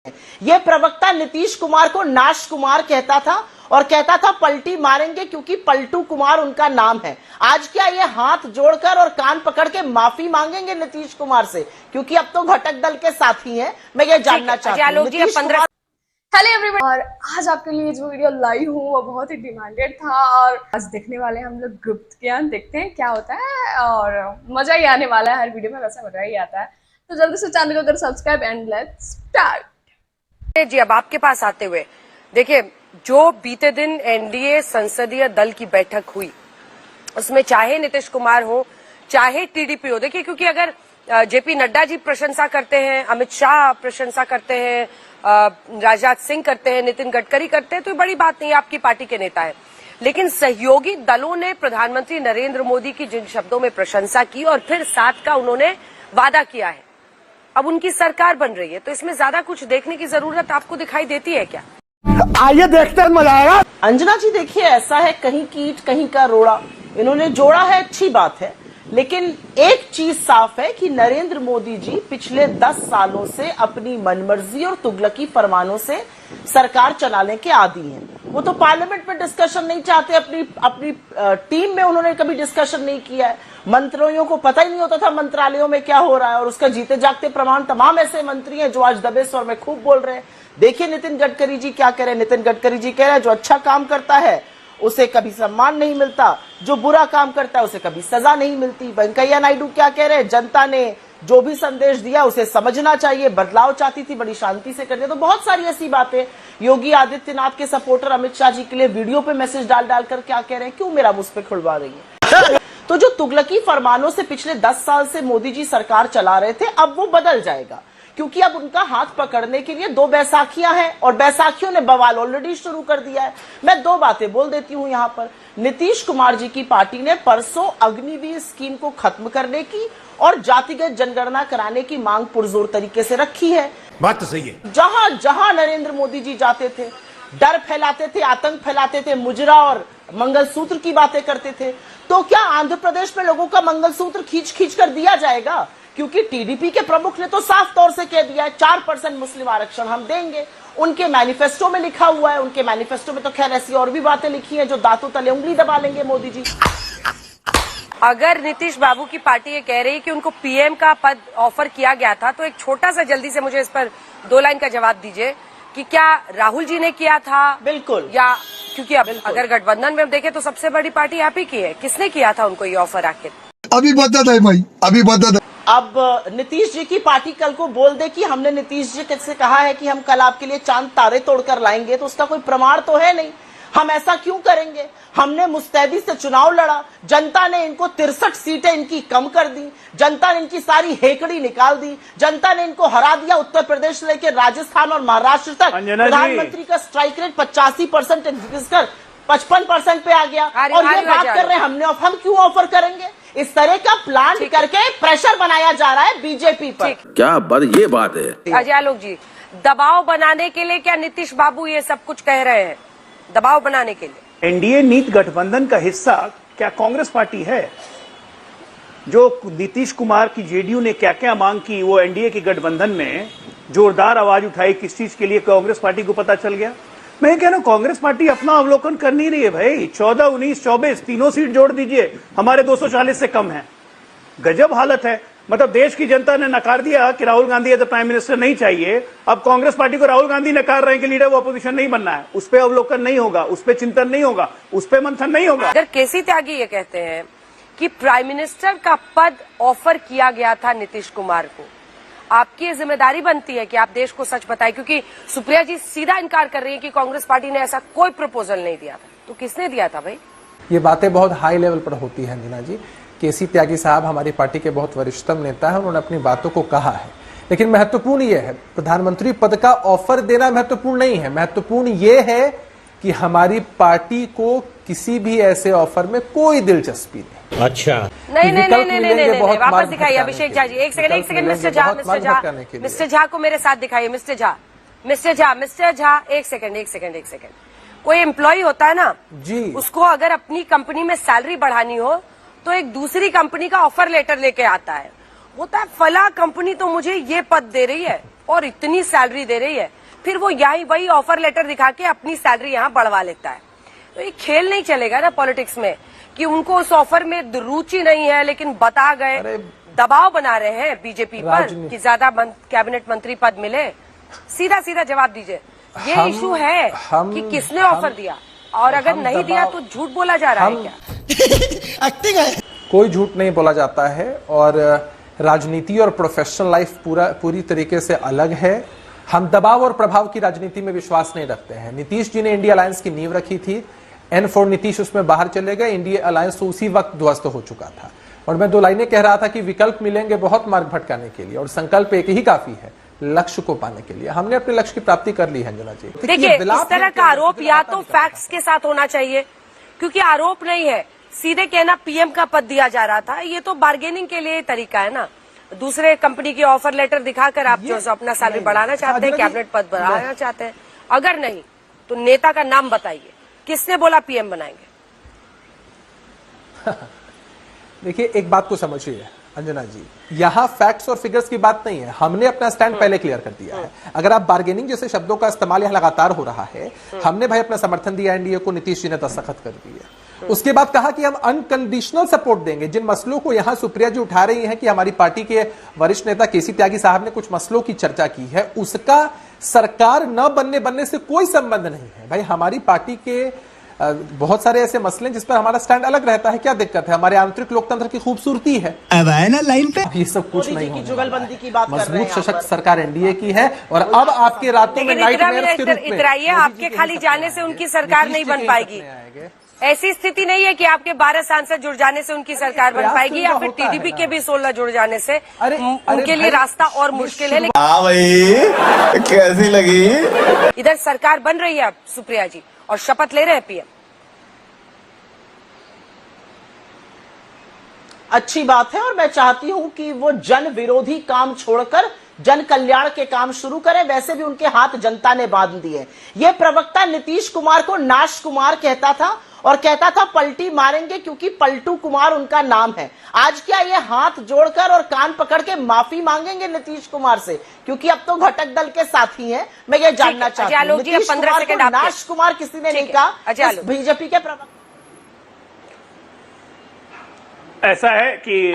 ये प्रवक्ता नीतीश कुमार को नाश कुमार कहता था और कहता था पलटी मारेंगे क्योंकि पलटू कुमार उनका नाम है। आज क्या ये हाथ जोड़कर और कान पकड़ के माफी मांगेंगे नीतीश कुमार से, क्योंकि अब तो घटक दल के साथी हैं। मैं ये जानना चाहती हूँ। हेलो एवरीवन, और आज आपके लिए जो वीडियो लाई हूँ वो बहुत ही डिमांडेड था और आज देखने वाले हम लोग गुप्त ज्ञान, देखते हैं क्या होता है और मजा ही आने वाला है। हर वीडियो में वैसा मजा ही आता है, तो जल्दी से चैनल को कर सब्सक्राइब एंड लेट्स स्टार्ट। जी, अब आपके पास आते हुए देखिए, जो बीते दिन एनडीए संसदीय दल की बैठक हुई उसमें चाहे नीतीश कुमार हो चाहे टीडीपी हो, देखिए क्योंकि अगर जेपी नड्डा जी प्रशंसा करते हैं, अमित शाह प्रशंसा करते हैं, राजनाथ सिंह करते हैं, नितिन गडकरी करते हैं, तो ये बड़ी बात नहीं है, आपकी पार्टी के नेता है। लेकिन सहयोगी दलों ने प्रधानमंत्री नरेंद्र मोदी की जिन शब्दों में प्रशंसा की और फिर साथ का उन्होंने वादा किया है, अब उनकी सरकार बन रही है, तो इसमें ज्यादा कुछ देखने की जरूरत आपको दिखाई देती है क्या? आइए देखते हैं, मजा आएगा। अंजना जी देखिए, ऐसा है कहीं कीट कहीं का रोड़ा, इन्होंने जोड़ा है, अच्छी बात है, लेकिन एक चीज साफ है कि नरेंद्र मोदी जी पिछले 10 सालों से अपनी मनमर्जी और तुगलकी फरमानों से सरकार चलाने के आदी हैं। वो तो पार्लियामेंट में डिस्कशन नहीं चाहते, अपनी टीम में उन्होंने कभी डिस्कशन नहीं किया है। मंत्रियों को पता ही नहीं होता था मंत्रालयों में क्या हो रहा है, और उसका जीते जागते प्रमाण तमाम ऐसे मंत्री हैं जो आज दबे स्वर में खूब बोल रहे हैं। देखिए नितिन गडकरी जी क्या कह रहे हैं। नितिन गडकरी जी कह रहे हैं जो अच्छा काम करता है उसे कभी सम्मान नहीं मिलता, जो बुरा काम करता है उसे कभी सजा नहीं मिलती। वेंकैया नायडू क्या कह रहे हैं, जनता ने जो भी संदेश दिया उसे समझना चाहिए, बदलाव चाहती थी, बड़ी शांति से करने। तो बहुत सारी ऐसी बातें। योगी आदित्यनाथ के सपोर्टर अमित शाह जी के लिए वीडियो पे मैसेज डाल डालकर क्या कह रहे हैं, क्यों मेरा मुझ पे खुलवा रही है। तो जो तुगलकी फरमानों से पिछले 10 साल से मोदी जी सरकार चला रहे थे, अब वो बदल जाएगा, क्योंकि अब उनका हाथ पकड़ने के लिए 2 बैसाखियां हैं और बैसाखियों ने बवाल ऑलरेडी शुरू कर दिया है। मैं 2 बातें बोल देती हूं यहां पर। नीतीश कुमार जी की पार्टी ने परसों अग्निवीर स्कीम को खत्म करने की और जातिगत जनगणना कराने की मांग पुरजोर तरीके से रखी है। बात तो सही है। जहां जहां नरेंद्र मोदी जी जाते थे, डर फैलाते थे, आतंक फैलाते थे, मुजरा और मंगलसूत्र की बातें करते थे। तो क्या आंध्र प्रदेश में लोगों का मंगलसूत्र खींच खींच कर दिया जाएगा? क्योंकि टीडीपी के प्रमुख ने तो साफ तौर से कह दिया है 4% मुस्लिम आरक्षण हम देंगे। उनके मैनिफेस्टो में लिखा हुआ है। उनके मैनिफेस्टो में तो खैर ऐसी और भी बातें लिखी हैं जो दांतों तले उंगली दबा लेंगे मोदी जी। अगर नीतीश बाबू की पार्टी ये कह रही है कि उनको पीएम का पद ऑफर किया गया था, तो एक छोटा सा जल्दी से मुझे इस पर 2 लाइन का जवाब दीजिए कि क्या राहुल जी ने किया था? बिल्कुल। या क्योंकि अब अगर गठबंधन में देखें तो सबसे बड़ी पार्टी आप ही की है, किसने किया था उनको ये ऑफर आखिर? अभी बता है भाई, अभी बता है। अब नीतीश जी की पार्टी कल को बोल दे कि हमने नीतीश जी से कहा है कि हम कल आपके लिए चांद तारे तोड़कर लाएंगे, तो उसका कोई प्रमाण तो है नहीं। हम ऐसा क्यों करेंगे? हमने मुस्तैदी से चुनाव लड़ा, जनता ने इनको 63 सीटें इनकी कम कर दी, जनता ने इनकी सारी हेकड़ी निकाल दी, जनता ने इनको हरा दिया। उत्तर प्रदेश लेकर राजस्थान और महाराष्ट्र तक प्रधानमंत्री का स्ट्राइक रेट 85% घिसकर 55% पे आ गया, और ये बात कर रहे हैं हम क्यों ऑफर करेंगे? इस तरह का प्लान करके प्रेशर बनाया जा रहा है बीजेपी पर। क्या ये बात है अजय आलोक जी, दबाव बनाने के लिए क्या नीतीश बाबू ये सब कुछ कह रहे हैं? दबाव बनाने के लिए एनडीए नीत गठबंधन का हिस्सा क्या कांग्रेस पार्टी है? जो नीतीश कुमार की जेडीयू ने क्या क्या मांग की, वो एनडीए के गठबंधन में जोरदार आवाज उठाई, किस चीज के लिए कांग्रेस पार्टी को पता चल गया। मैं कह रहा हूं कांग्रेस पार्टी अपना अवलोकन कर नहीं रही है भाई। 14, 19, 24 तीनों सीट जोड़ दीजिए, हमारे 240 से कम है। गजब हालत है। मतलब देश की जनता ने नकार दिया कि Rahul Gandhi as prime minister नहीं चाहिए। अब कांग्रेस पार्टी को राहुल गांधी नकार रहे हैं कि लीडर वो अपोजिशन नहीं बनना है। उस पर अवलोकन नहीं होगा, उस पर चिंतन नहीं होगा, उस पर मंथन नहीं होगा। अगर केसी त्यागी ये कहते हैं कि प्राइम मिनिस्टर का पद ऑफर किया गया था नीतीश कुमार को, आपकी ये जिम्मेदारी बनती है कि आप देश को सच बताएं, क्योंकि सुप्रिया जी सीधा इनकार कर रही है कि कांग्रेस पार्टी ने ऐसा कोई प्रपोजल नहीं दिया था। तो किसने दिया था भाई? ये बातें बहुत हाई लेवल पर होती है अंजना जी। केसी त्यागी साहब हमारी पार्टी के बहुत वरिष्ठतम नेता है, उन्होंने अपनी बातों को कहा है, लेकिन महत्वपूर्ण ये है, प्रधानमंत्री पद का ऑफर देना महत्वपूर्ण नहीं है। महत्वपूर्ण ये है कि हमारी पार्टी को किसी भी ऐसे ऑफर में कोई दिलचस्पी नहीं। अच्छा, नहीं, वापस दिखाइए अभिषेक झा जी। एक सेकंड मिस्टर झा को मेरे साथ दिखाइए। मिस्टर झा एक सेकंड। कोई एम्प्लॉय होता है ना जी, उसको अगर अपनी कंपनी में सैलरी बढ़ानी हो तो एक दूसरी कंपनी का ऑफर लेटर लेके आता है, होता है फला कंपनी तो मुझे ये पद दे रही है और इतनी सैलरी दे रही है, फिर वो यही वही ऑफर लेटर दिखा के अपनी सैलरी यहाँ बढ़वा लेता है। तो ये खेल नहीं चलेगा ना पॉलिटिक्स में कि उनको उस ऑफर में रुचि नहीं है, लेकिन बता गए, दबाव बना रहे हैं बीजेपी पर कि ज्यादा कैबिनेट मंत्री पद मिले। सीधा सीधा जवाब दीजिए, ये इशू है कि किसने ऑफर दिया, और अगर नहीं दिया तो झूठ बोला जा रहा है क्या? कोई झूठ नहीं बोला जाता है, और राजनीति और प्रोफेशनल लाइफ पूरी तरीके से अलग है। हम दबाव और प्रभाव की राजनीति में विश्वास नहीं रखते हैं। नीतीश जी ने इंडिया अलायंस की नींव रखी थी, N4 नीतीश उसमें बाहर चले गए, इंडिया अलायंस तो उसी वक्त ध्वस्त हो चुका था। और मैं 2 लाइनें कह रहा था कि विकल्प मिलेंगे बहुत मार्ग भटकाने के लिए, और संकल्प एक ही काफी है लक्ष्य को पाने के लिए। हमने अपने लक्ष्य की प्राप्ति कर ली है अंजना जी। देखिए, इस तरह का आरोप या तो फैक्ट्स के साथ होना चाहिए, क्योंकि आरोप नहीं है, सीधे कहना पीएम का पद दिया जा रहा था, ये तो बार्गेनिंग के लिए तरीका है ना। दूसरे कंपनी की ऑफर लेटर दिखाकर आप जो अपना सैलरी बढ़ाना चाहते हैं, कैबिनेट पद बढ़ाना चाहते हैं। अगर नहीं तो नेता का नाम बताइए, किसने बोला पीएम बनाएंगे? देखिए, एक बात को समझिए अंजना जी, यहां फैक्ट्स और फिगर्स की बात नहीं है। हमने अपना स्टैंड पहले क्लियर कर दिया है। अगर आप बार्गेनिंग जैसे शब्दों का इस्तेमाल यहां लगातार हो रहा है, हमने भाई अपना समर्थन दिया एनडीए को, नीतीश जी ने दस्तखत कर दिए। उसके बाद कहा कि हम अनकंडीशनल सपोर्ट देंगे। जिन मसलों को यहां सुप्रिया जी उठा रही हैं कि हमारी पार्टी के वरिष्ठ नेता केसी त्यागी साहब ने कुछ मसलों की चर्चा की है, उसका सरकार न बनने से कोई संबंध नहीं है। भाई, हमारी पार्टी के बहुत सारे ऐसे मसले जिस पर हमारा स्टैंड अलग रहता है। क्या दिक्कत है? हमारे आंतरिक लोकतंत्र की खूबसूरती है। अब आए ना लाइन पे। ये सब कुछ नहीं होगा। जुगलबंदी की बात कर रहे हैं, मजबूत सशक्त सरकार एनडीए की है, और अब आपके रातों में नाइटमेयर्स के रूप में इतराइए, आपके खाली जाने से उनकी सरकार नहीं बन पाएगी। ऐसी स्थिति नहीं है कि आपके 12 सांसद जुड़ जाने से उनकी सरकार बन पाएगी, या फिर टीडीपी के भी 16 जुड़ जाने से उनके लिए रास्ता और मुश्किल है। हाँ भाई, कैसी लगी? इधर सरकार बन रही है अब सुप्रिया जी, और शपथ ले रहे हैं पीएम। अच्छी बात है, और मैं चाहती हूं कि वो जन विरोधी काम छोड़कर जन कल्याण के काम शुरू करें। वैसे भी उनके हाथ जनता ने बांध दिए। ये प्रवक्ता नीतीश कुमार को नाश कुमार कहता था, और कहता था पलटी मारेंगे, क्योंकि पलटू कुमार उनका नाम है। आज क्या ये हाथ जोड़कर और कान पकड़ के माफी मांगेंगे नीतीश कुमार से? क्योंकि अब तो घटक दल के साथी हैं। मैं ये जानना चाहती हूँ, नीतीश कुमार को नाश कुमार किसी ने नहीं कहा, बीजेपी के प्रवक्ता। ऐसा है कि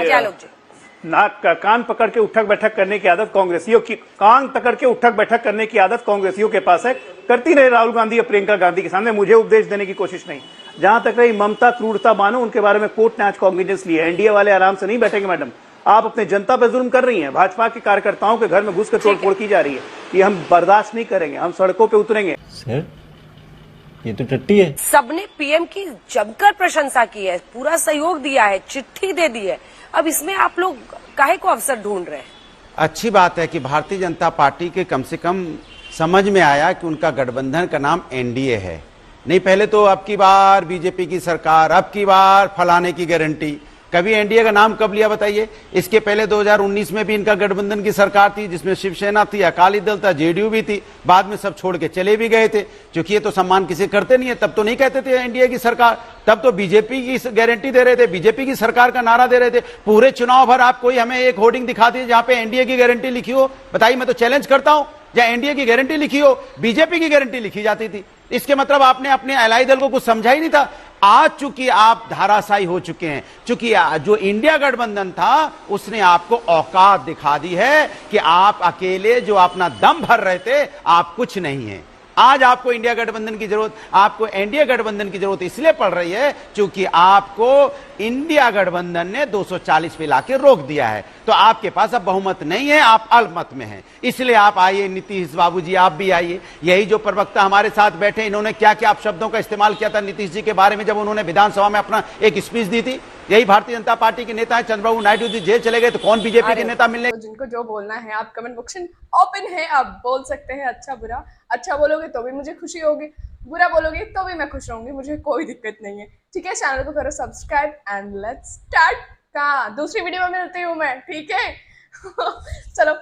नाक का कान पकड़ के उठक बैठक करने की आदत कांग्रेसियों की, कान पकड़ के उठक बैठक करने की आदत कांग्रेसियों के पास है। करती रहे राहुल गांधी और प्रियंका गांधी के सामने, मुझे उपदेश देने की कोशिश नहीं। जहां तक रही ममता क्रूरता मानो, उनके बारे में कोर्ट ने आज कॉग्निजेंस ली है। एनडीए वाले आराम से नहीं बैठेंगे मैडम। आप अपने जनता पर जुल्म कर रही हैं। भाजपा के कार्यकर्ताओं के घर में घुस कर तोड़फोड़ की जा रही है। ये हम बर्दाश्त नहीं करेंगे, हम सड़कों पर उतरेंगे। सर, ये तो टट्टी है। सबने पीएम की जमकर प्रशंसा की है, पूरा सहयोग दिया है, चिट्ठी दे दी है। अब इसमें आप लोग काहे को अवसर ढूंढ रहे हैं? अच्छी बात है कि भारतीय जनता पार्टी के कम से कम समझ में आया कि उनका गठबंधन का नाम एनडीए है। नहीं, पहले तो अब की बार बीजेपी की सरकार, अब की बार फलाने की गारंटी। कभी एनडीए का नाम कब लिया बताइए? इसके पहले 2019 में भी इनका गठबंधन की सरकार थी, जिसमें शिवसेना थी, अकाली दल था, जेडीयू भी थी। बाद में सब छोड़ के चले भी गए थे, क्योंकि ये तो सम्मान किसी करते नहीं है। तब तो नहीं कहते थे एनडीए की सरकार, तब तो बीजेपी की गारंटी दे रहे थे, बीजेपी की सरकार का नारा दे रहे थे। पूरे चुनाव भर आप कोई हमें एक होर्डिंग दिखा दीजिए जहां पे एनडीए की गारंटी लिखी हो, बताइए। मैं तो चैलेंज करता हूं, जहां एनडीए की गारंटी लिखी हो, बीजेपी की गारंटी लिखी जाती थी। इसके मतलब आपने अपने अलाई दल को कुछ समझा ही नहीं था। आज चूंकि आप धाराशायी हो चुके हैं, चूंकि जो इंडिया गठबंधन था उसने आपको औकात दिखा दी है कि आप अकेले जो अपना दम भर रहे थे, आप कुछ नहीं है। आज आपको इंडिया गठबंधन की जरूरत, आपको एनडीए गठबंधन की जरूरत इसलिए पड़ रही है क्योंकि आपको इंडिया गठबंधन ने 240 पे लाके रोक दिया है। तो आपके पास अब बहुमत नहीं है, आप अल्पमत में हैं। इसलिए आप आइए, नीतीश बाबू जी आप भी आइए। यही जो प्रवक्ता हमारे साथ बैठे, इन्होंने क्या क्या शब्दों का इस्तेमाल किया था नीतीश जी के बारे में जब उन्होंने विधानसभा में अपना एक स्पीच दी थी। यही भारतीय जनता पार्टी के नेता है। चंद्रबाबू नायडू जी जेल चले गए तो कौन बीजेपी के नेता मिलने? जिनको जो बोलना है, आप कमेंट बॉक्स ओपन है, आप बोल सकते हैं। अच्छा बुरा, अच्छा बोलोगे तो भी मुझे खुशी होगी, बुरा बोलोगे तो भी मैं खुश रहूंगी, मुझे कोई दिक्कत नहीं है। ठीक है, चैनल को करो सब्सक्राइब एंड लेट्स स्टार्ट। दूसरी वीडियो में मिलती हूँ मैं, ठीक है? चलो।